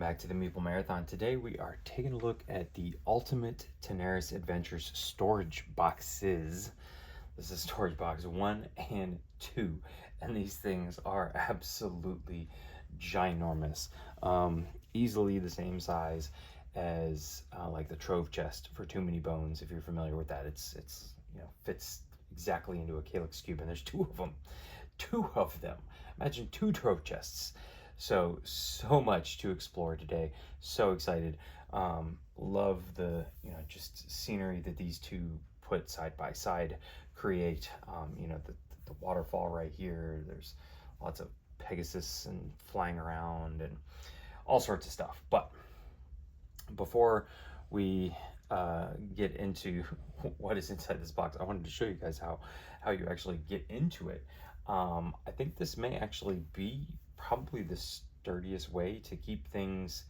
back to the Meeple Marathon. Today we are taking a look at the Ultimate Tanares Adventures storage boxes. This is storage box 1 and 2, and these things are absolutely ginormous. Easily the same size as like the Trove chest for Too Many Bones, if you're familiar with that. It's fits exactly into a calyx cube, and there's two of them. Imagine 2 Trove chests. So much to explore today. So excited. Love the just scenery that these two put side by side create. The waterfall right here. There's lots of Pegasus and flying around and all sorts of stuff. But before we get into what is inside this box, I wanted to show you guys how you actually get into it. I think this may actually be probably the sturdiest way to keep things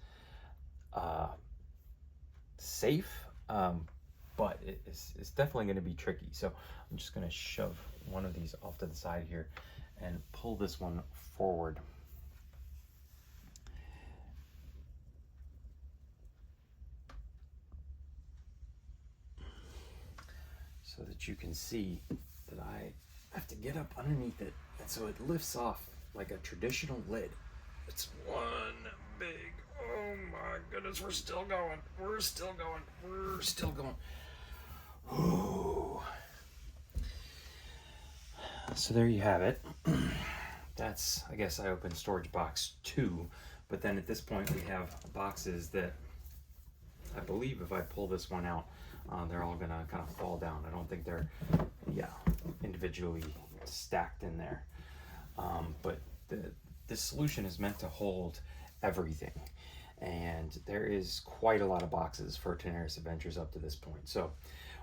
safe, but it's definitely going to be tricky. So I'm just going to shove one of these off to the side here and pull this one forward. So that you can see that I have to get up underneath it, and so it lifts off like a traditional lid. It's one big, oh my goodness, we're still going. Ooh. So there you have it. That's, I guess I opened storage box 2, but then at this point we have boxes that I believe if I pull this one out, they're all gonna kind of fall down. I don't think they're, individually stacked in there. But this solution is meant to hold everything, and there is quite a lot of boxes for Tanares Adventures up to this point. So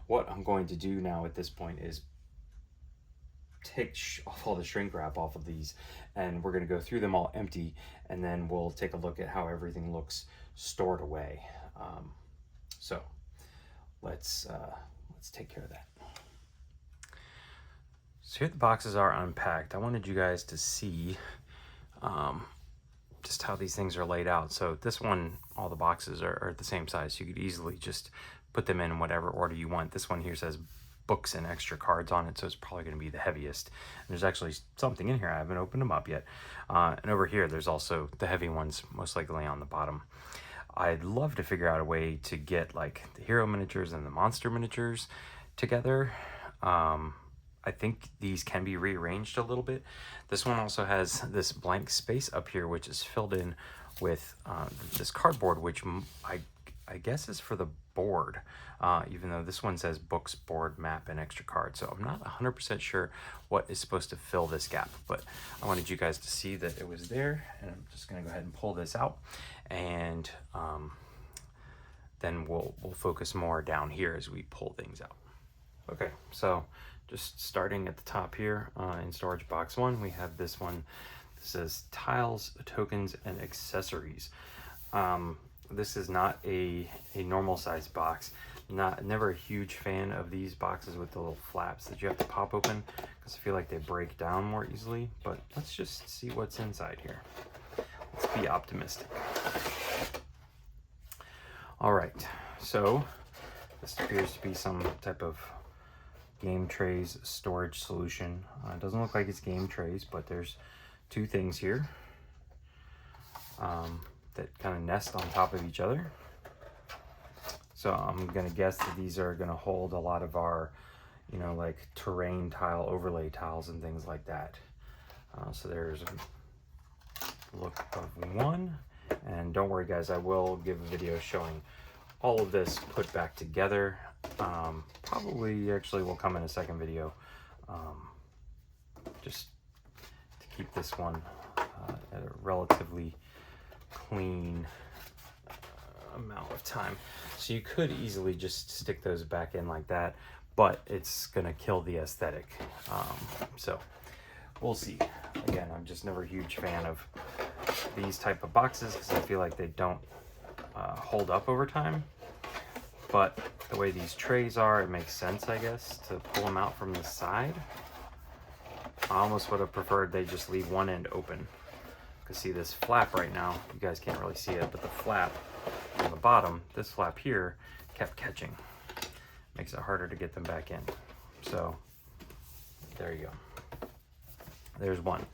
what I'm going to do now at this point is take off all the shrink wrap off of these, and we're going to go through them all empty, and then we'll take a look at how everything looks stored away. So let's take care of that. So here the boxes are unpacked. I wanted you guys to see just how these things are laid out. So this one, all the boxes are the same size. You could easily just put them in whatever order you want. This one here says books and extra cards on it, so it's probably going to be the heaviest. And there's actually something in here. I haven't opened them up yet. And over here, there's also the heavy ones, most likely on the bottom. I'd love to figure out a way to get like the hero miniatures and the monster miniatures together. I think these can be rearranged a little bit. This one also has this blank space up here, which is filled in with this cardboard, which I guess is for the board, even though this one says books, board, map, and extra card. So I'm not 100% sure what is supposed to fill this gap, but I wanted you guys to see that it was there, and I'm just gonna go ahead and pull this out, and then we'll focus more down here as we pull things out. Okay, so just starting at the top here in storage box 1, we have this one. This says tiles, tokens, and accessories. This is not a normal size box. Never a huge fan of these boxes with the little flaps that you have to pop open, because I feel like they break down more easily. But let's just see what's inside here. Let's be optimistic. All right, so this appears to be some type of game trays storage solution. It doesn't look like it's game trays, but there's 2 things here that kind of nest on top of each other. So I'm gonna guess that these are gonna hold a lot of our, like terrain tile, overlay tiles, and things like that. So there's a look of one, and don't worry guys, I will give a video showing all of this put back together. Probably actually will come in a second video, just to keep this one at a relatively clean amount of time. So you could easily just stick those back in like that, but it's gonna kill the aesthetic. So we'll see. Again, I'm just never a huge fan of these type of boxes because I feel like they don't hold up over time. But the way these trays are, it makes sense, I guess, to pull them out from the side. I almost would have preferred they just leave one end open, Because see this flap right now, you guys can't really see it, but the flap on the bottom, this flap here, kept catching. Makes it harder to get them back in. So there you go. There's one.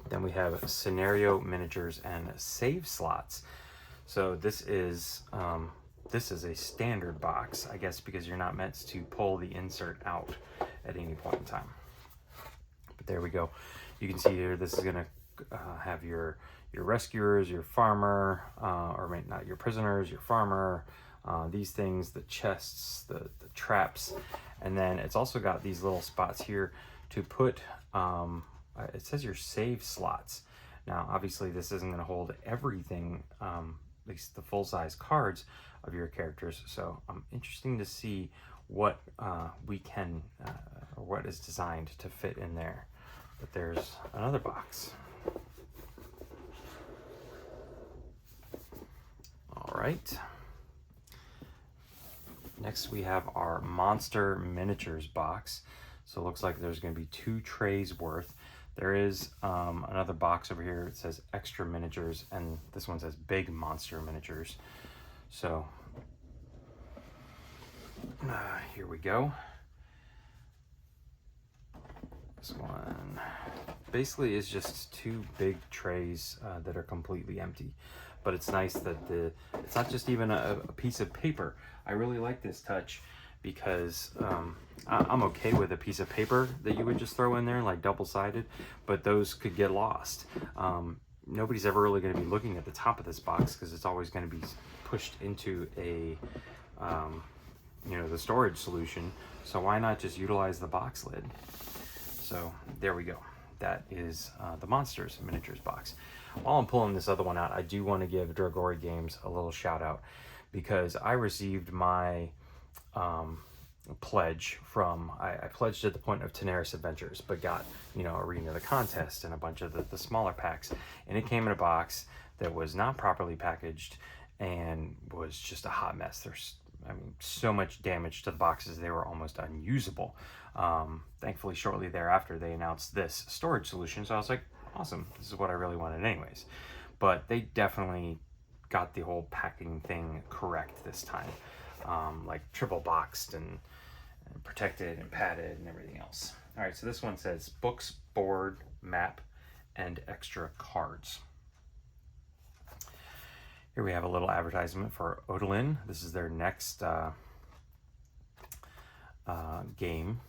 Then we have scenario miniatures and save slots. So this is a standard box, I guess, because you're not meant to pull the insert out at any point in time. But there we go. You can see here, this is gonna have your rescuers, your farmer, or not your prisoners, your farmer, these things, the chests, the traps, and then it's also got these little spots here to put, it says your save slots. Now, obviously this isn't gonna hold everything, at least the full-size cards of your characters, so I'm interested to see what we can, or what is designed to fit in there. But there's another box. All right. Next we have our Monster Miniatures box. So it looks like there's going to be 2 trays worth. There is another box over here. It says Extra Miniatures, and this one says Big Monster Miniatures. So here we go. This one basically is just 2 big trays that are completely empty. But it's nice that it's not just even a piece of paper. I really like this touch because I'm okay with a piece of paper that you would just throw in there, like double-sided, but those could get lost. Nobody's ever really going to be looking at the top of this box because it's always going to be pushed into a, the storage solution. So why not just utilize the box lid? So there we go. That is the Monsters Miniatures box. While I'm pulling this other one out, I do want to give Dragori Games a little shout out because I received my pledge from, I pledged at the point of Tanares Adventures, but got, Arena of the Contest and a bunch of the smaller packs. And it came in a box that was not properly packaged and was just a hot mess. There's, so much damage to the boxes, they were almost unusable. Thankfully, shortly thereafter, they announced this storage solution. So I was like, awesome, this is what I really wanted anyways. But they definitely got the whole packing thing correct this time. Like triple boxed and protected and padded and everything else. All right, so this one says books, board, map, and extra cards. Here we have a little advertisement for Odalin. This is their next game,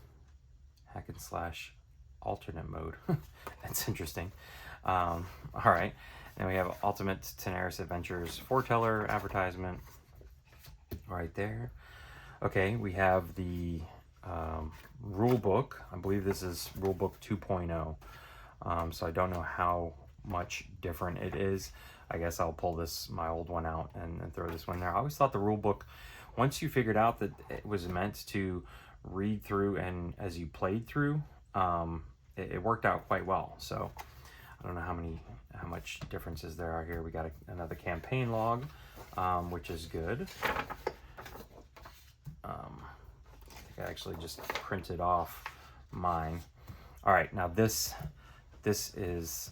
hack and slash alternate mode. That's interesting. All right, then we have Ultimate Tanares Adventures foreteller advertisement right there. Okay, we have the rule book. I believe this is rule book 2.0. So I don't know how much different it is. I guess I'll pull my old one out and throw this one there. I always thought the rule book, once you figured out that it was meant to read through and as you played through, it worked out quite well. So I don't know how much differences there are here. We got another campaign log, which is good. I think I actually just printed off mine. All right, now this is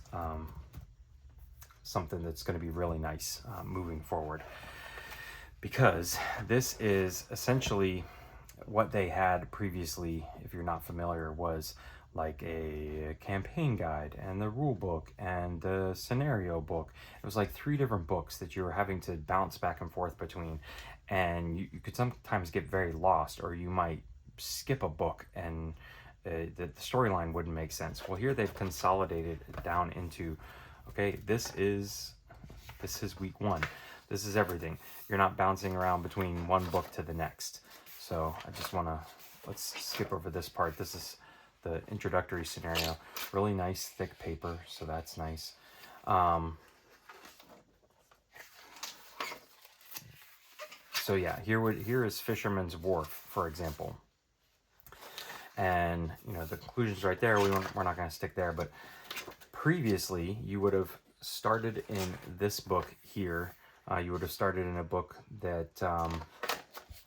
something that's going to be really nice moving forward, because this is essentially what they had previously, if you're not familiar, was like a campaign guide and the rule book and the scenario book. It was like 3 different books that you were having to bounce back and forth between, and you could sometimes get very lost, or you might skip a book and the storyline wouldn't make sense. Well, here they've consolidated it down into, okay, this is week 1. This is everything. You're not bouncing around between one book to the next. So I just want to, let's skip over this part. This is the introductory scenario. Really nice thick paper, so that's nice. So yeah, here is Fisherman's Wharf, for example. And the conclusions right there, we're not going to stick there, but previously you would have started in this book here. You would have started in a book that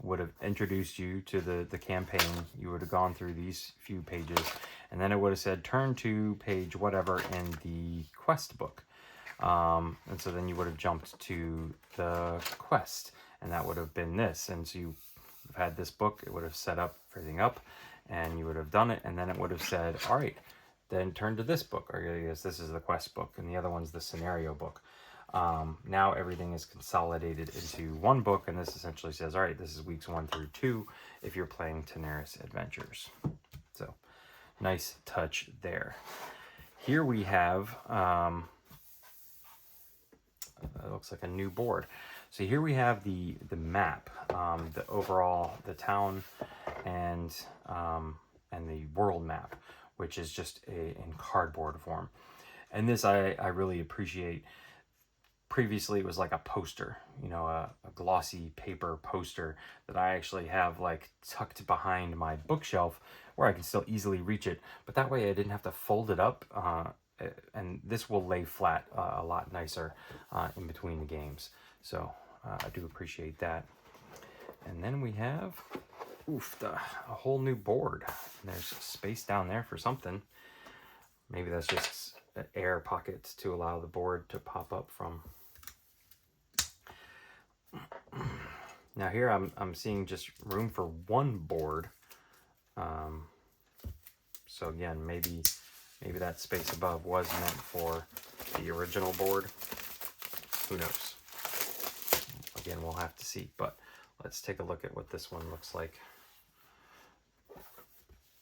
would have introduced you to the campaign. You would have gone through these few pages, and then it would have said turn to page whatever in the quest book. And so then you would have jumped to the quest, and that would have been this. And so you have had this book, it would have set up everything up, and you would have done it, and then it would have said, all right, then turn to this book, or yes, this is the quest book, and the other one's the scenario book. Now everything is consolidated into one book, and this essentially says, all right, this is weeks 1 through 2 if you're playing Tanares Adventures. So, nice touch there. Here we have, it looks like a new board. So here we have the map, the overall, the town, and the world map, which is just in cardboard form. And this I really appreciate. Previously it was like a poster, you know, a glossy paper poster that I actually have like tucked behind my bookshelf where I can still easily reach it, but that way I didn't have to fold it up, and this will lay flat a lot nicer in between the games. So I do appreciate that. And then we have a whole new board. There's space down there for something. Maybe that's just air pockets to allow the board to pop up from. Now here I'm seeing just room for one board. So again, maybe that space above was meant for the original board. Who knows? Again, we'll have to see, but let's take a look at what this one looks like.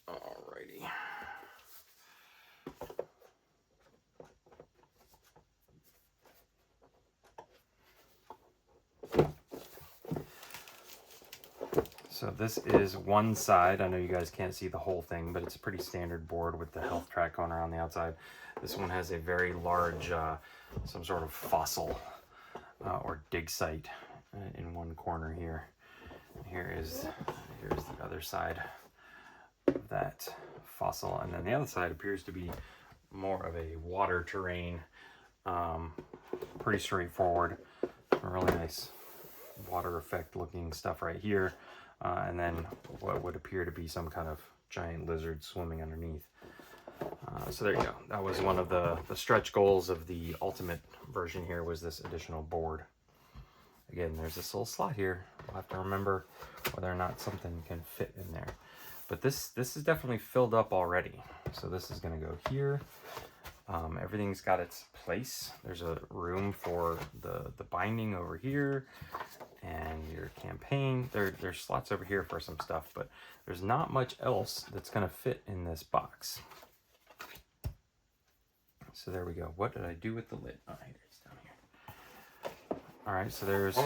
Alrighty. So this is one side. I know you guys can't see the whole thing, but it's a pretty standard board with the health track going around the outside. This one has a very large, some sort of fossil or dig site in one corner here. And here's the other side of that fossil, and then the other side appears to be more of a water terrain. Pretty straightforward. Really nice water effect looking stuff right here. And then what would appear to be some kind of giant lizard swimming underneath. So there you go. That was one of the stretch goals of the ultimate version here, was this additional board. Again, there's this little slot here. We'll have to remember whether or not something can fit in there. But this is definitely filled up already. So this is going to go here. Everything's got its place. There's a room for the binding over here and your campaign. There's slots over here for some stuff, but there's not much else that's going to fit in this box. So there we go. What did I do with the lid? Oh, here it's down here. All right, so there's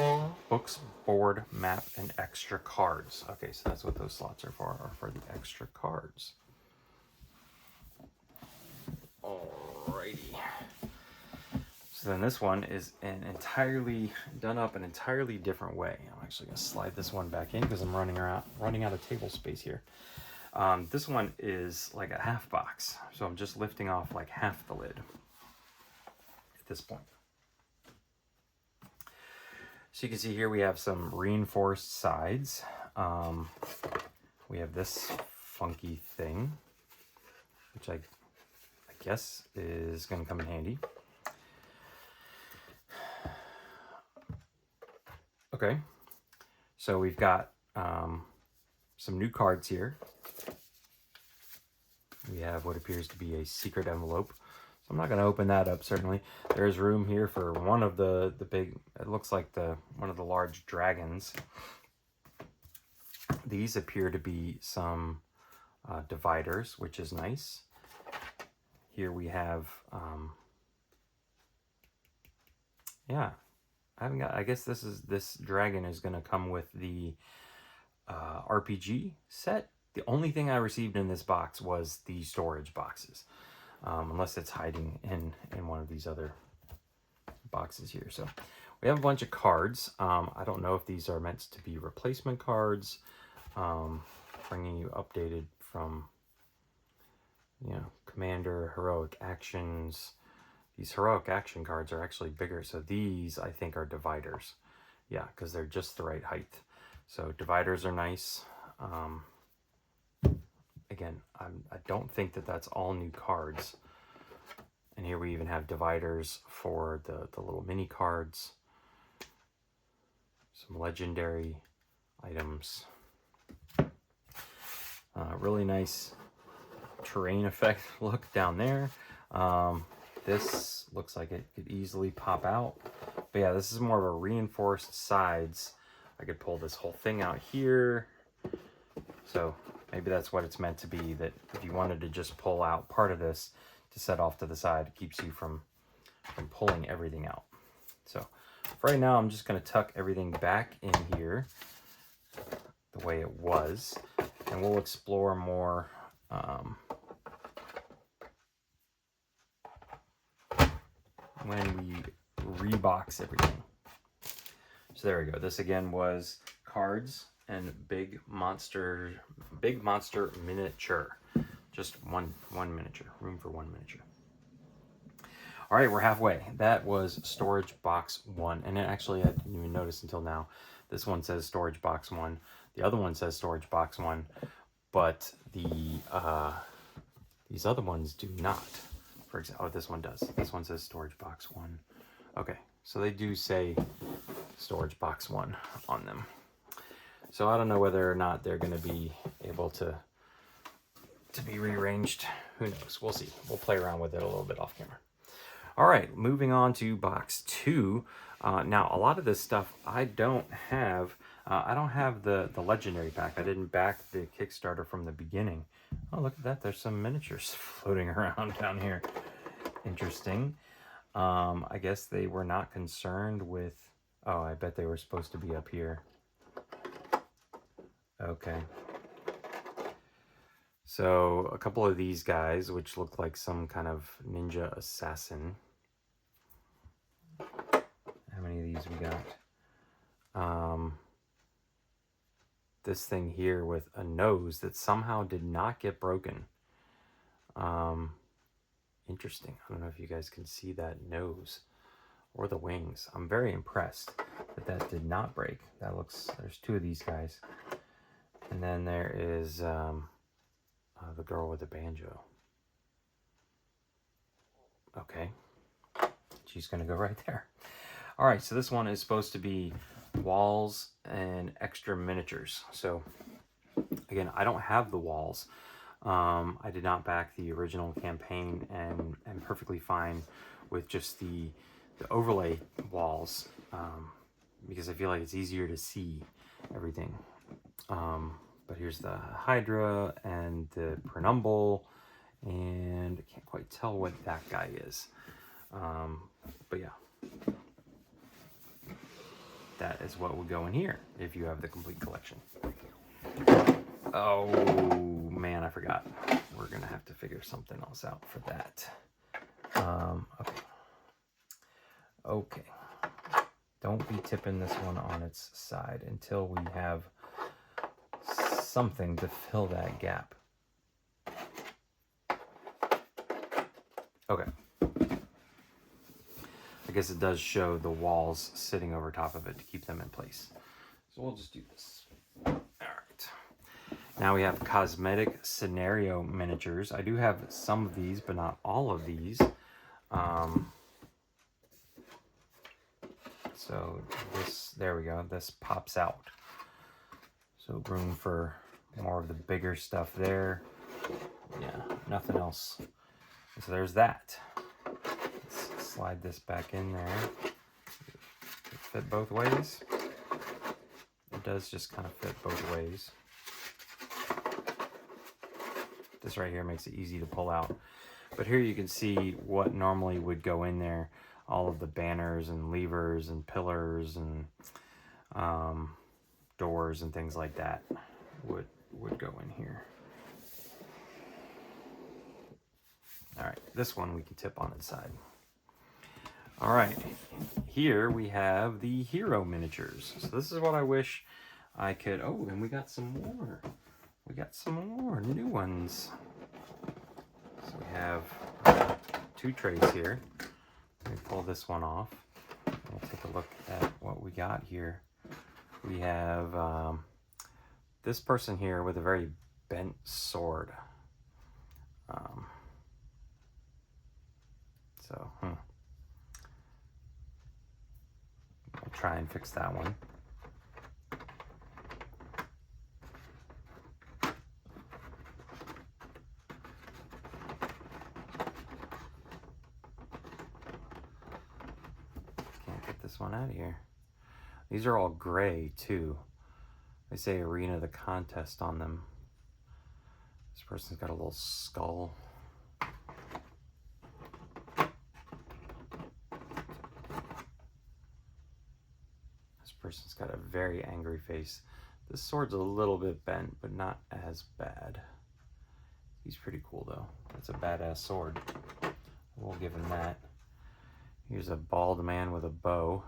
books, board, map, and extra cards. Okay, so that's what those slots are for the extra cards. Alrighty. So then this one is entirely done up an entirely different way. I'm actually going to slide this one back in because I'm running out of table space here. This one is like a half box, so I'm just lifting off like half the lid at this point. So you can see here we have some reinforced sides. We have this funky thing, which I guess is going to come in handy. Okay, so we've got some new cards here. We have what appears to be a secret envelope. So I'm not going to open that up, certainly. There's room here for one of the big, it looks like one of the large dragons. These appear to be some dividers, which is nice. Here we have, yeah, I guess this dragon is going to come with the RPG set. The only thing I received in this box was the storage boxes, unless it's hiding in one of these other boxes here. So we have a bunch of cards. I don't know if these are meant to be replacement cards, bringing you updated from, Commander, Heroic Actions. These Heroic Action cards are actually bigger, so these, I think, are dividers. Yeah, because they're just the right height. So dividers are nice. Again, I don't think that that's all new cards. And here we even have dividers for the little mini cards. Some legendary items. Really nice terrain effect look down there. This looks like it could easily pop out. But yeah, this is more of a reinforced sides. I could pull this whole thing out here. So maybe that's what it's meant to be, that if you wanted to just pull out part of this to set off to the side, it keeps you from pulling everything out. So for right now, I'm just going to tuck everything back in here the way it was, and we'll explore more when we rebox everything. So there we go. This again was cards and big monster miniature. Just one miniature, room for one miniature. All right, we're halfway. That was storage box 1. And actually, I didn't even notice until now. This one says storage box 1. The other one says storage box 1. But these other ones do not. For example, oh, this one does. This one says storage box 1. Okay, so they do say storage box 1 on them. So I don't know whether or not they're going to be able to be rearranged. Who knows? We'll see. We'll play around with it a little bit off camera. All right, moving on to box 2. Now, a lot of this stuff I don't have. I don't have the legendary pack. I didn't back the Kickstarter from the beginning. Oh, look at that. There's some miniatures floating around down here. Interesting. I guess they were not concerned with... Oh, I bet they were supposed to be up here. Okay. So a couple of these guys, which look like some kind of ninja assassin. How many of these we got? This thing here with a nose that somehow did not get broken. Interesting. I don't know if you guys can see that nose or the wings. I'm very impressed that that did not break. That looks, there's 2 of these guys. And then there is the girl with the banjo. Okay. She's going to go right there. All right, so this one is supposed to be walls and extra miniatures. So again, I don't have the walls. I did not back the original campaign, and am perfectly fine with just the overlay walls, because I feel like it's easier to see everything. But here's the Hydra and the Penumbal, and I can't quite tell what that guy is. But yeah, that is what would go in here if you have the complete collection. Oh man, I forgot. We're gonna have to figure something else out for that. Okay. Don't be tipping this one on its side until we have something to fill that gap. Okay. I guess it does show the walls sitting over top of it to keep them in place. So we'll just do this. All right. Now we have cosmetic scenario miniatures. I do have some of these, but not all of these. So this, there we go. This pops out. So room for more of the bigger stuff there. Yeah, nothing else. So there's that. Let's slide this back in there. It fit both ways. It does just kind of fit both ways. This right here makes it easy to pull out. But here you can see what normally would go in there. All of the banners and levers and pillars and doors and things like that would go in here. All right, this one we can tip on its side. All right, here we have the hero miniatures. So this is what I wish I could. Oh, and we got some more. We got some more new ones. So we have 2 trays here. Let me pull this one off. We'll take a look at what we got here. We have this person here with a very bent sword. I'll try and fix that one. Can't get this one out of here. These are all gray too. They say Arena the Contest on them. This person's got a little skull. This person's got a very angry face. This sword's a little bit bent, but not as bad. He's pretty cool though. That's a badass sword. We'll give him that. Here's a bald man with a bow.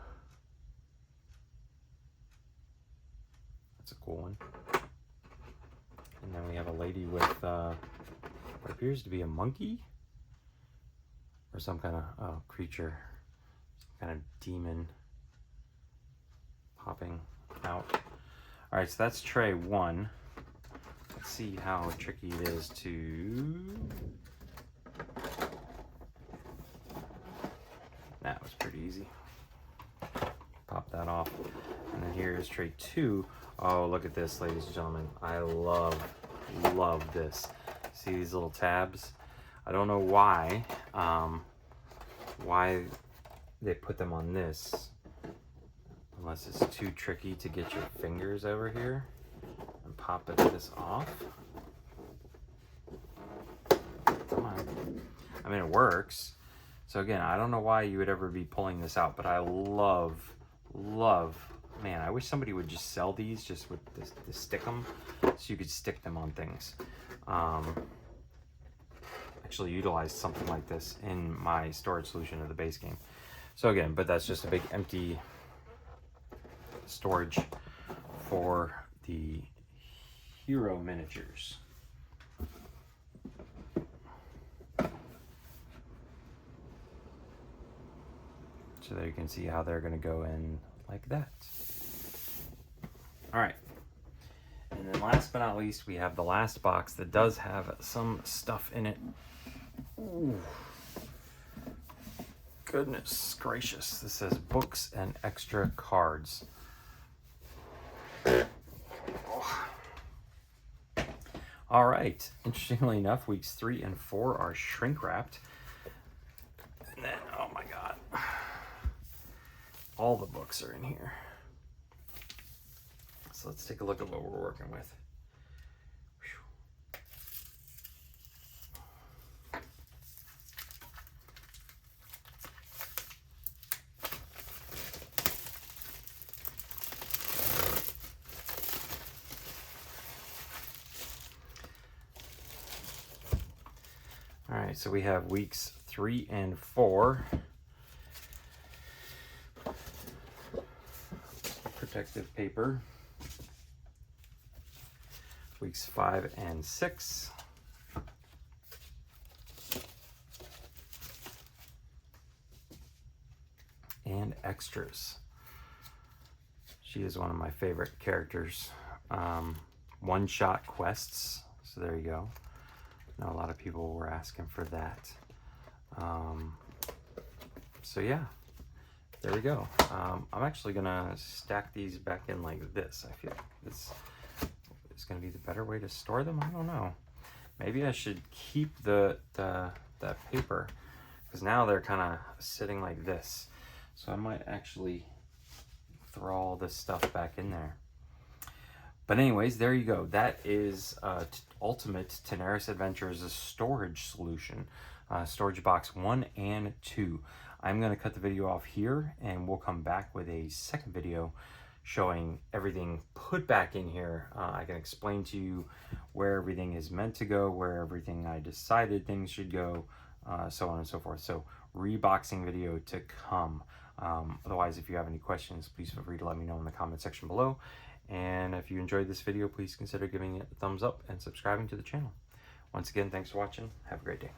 That's a cool one. And then we have a lady with what appears to be a monkey or some kind of creature, some kind of demon popping out. All right, so that's tray one. Let's see how tricky it is to... That was pretty easy. Pop that off. And then here is tray two. Oh, look at this, ladies and gentlemen. I love this. See these little tabs? I don't know why they put them on this, unless it's too tricky to get your fingers over here and pop this off. Come on. I mean, it works. So again, I don't know why you would ever be pulling this out, but I love, man, I wish somebody would just sell these just with this to stick them, so you could stick them on things. Actually utilized something like this in my storage solution of the base game. So again, but that's just a big empty storage for the hero miniatures. So there you can see how they're going to go in like that. All right. And then last but not least, we have the last box that does have some stuff in it. Ooh. Goodness gracious. This says books and extra cards. Oh. All right. Interestingly enough, weeks 3 and 4 are shrink wrapped. And then, oh my God. All the books are in here. So let's take a look at what we're working with. All right, so we have weeks 3 and 4. Protective paper. Weeks 5 and 6. And extras. She is one of my favorite characters. One-shot quests. So there you go. I know a lot of people were asking for that. So yeah. There we go. I'm actually gonna stack these back in like this. I feel like this is gonna be the better way to store them. I don't know. Maybe I should keep that paper, because now they're kind of sitting like this. So I might actually throw all this stuff back in there. But anyways, there you go. That is Ultimate Tanares Adventures storage solution, storage box 1 and 2. I'm going to cut the video off here, and we'll come back with a second video showing everything put back in here. I can explain to you where everything is meant to go, where everything I decided things should go, so on and so forth. So reboxing video to come. Otherwise, if you have any questions, please feel free to let me know in the comment section below. And if you enjoyed this video, please consider giving it a thumbs up and subscribing to the channel. Once again, thanks for watching. Have a great day.